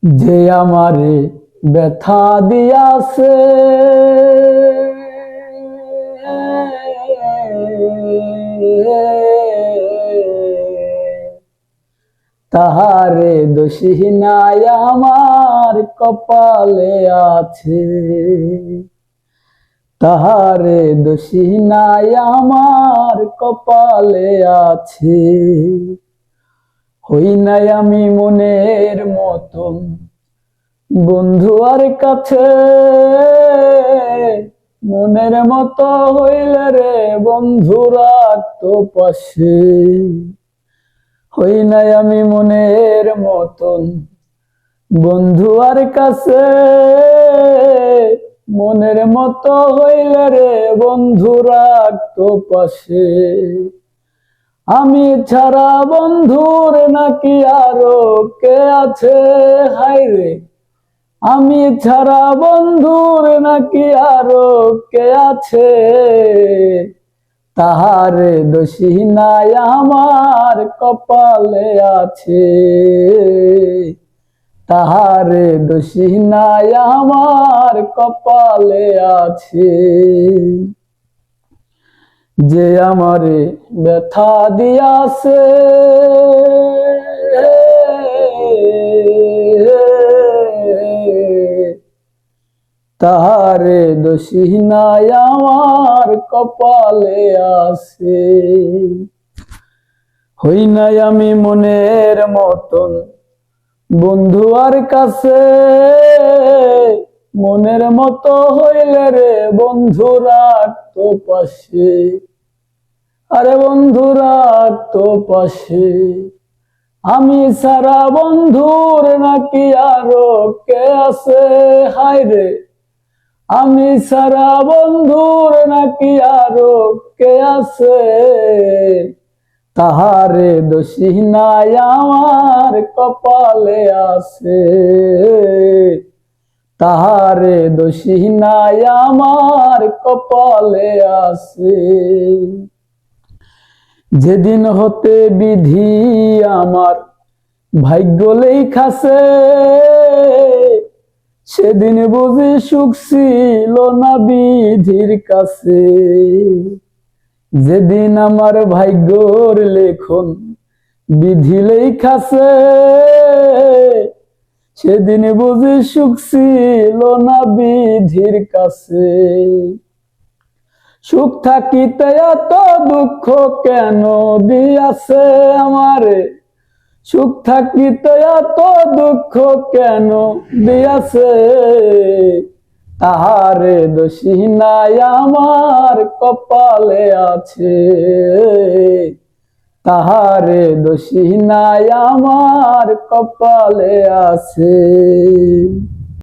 যে আমারে ব্যথা দিয়াছে তাহারে দোষী নাই আমার কপালে আছে, তাহারে দোষী নাই আমার কপালে আছে। হই নাই আমি মনের মতন বন্ধু আর কাছে, মনের মতো হইলে রে বন্ধু রাখতো পাশে। হই নাই আমি মনের মতন বন্ধু আর কাছে, মনের মতো হইলে রে বন্ধু রাখতো পাশে। আমি ছাড়া বন্ধুর নাকি আরো কে আছে, হায়রে আমি ছাড়া বন্ধুর নাকি আরো কে আছে। তাহারে দোষী নাই আমার কপালে আছে, তাহারে দোষী নাই আমার কপালে আছে। যে আমারে ব্যথা দিয়াছে তাহারে দোষী নাই আমার কপালে আছে। হই নাই আমি মনের মতন বন্ধু আর কাছে, মনের মতো হইলে রে বন্ধু রাখতো পাশে। আরে বন্ধু রাখতো পাশে। আমি সারা বন্ধুর নাকি আরো কে আছে, হায়রে আমি সারা বন্ধুর নাকি আরো কে আছে। তাহারে দোষী নাই আমার কপালে আছে, তাহারে দোষী নাই আমার কপালে আছে। যেদিন হতে বিধি আমার ভাগ্য লেখাছে, সেদিন বুঝি সুখ ছিল না বিধির কাছে। যেদিন আমার ভাগ্যর লেখন বিধি লেখাছে, সেদিন বুঝি সুখ ছিল না বিধির কাছে। সুখ থাকিতে এত দুঃখ কেন দিয়াছে আমারে, সুখ থাকিতে এত দুঃখ কেন দিয়াছে। তাহারে দোষী নাই আমার কপালে আছে, তাহারে দোষী নাই আমার কপালে আছে।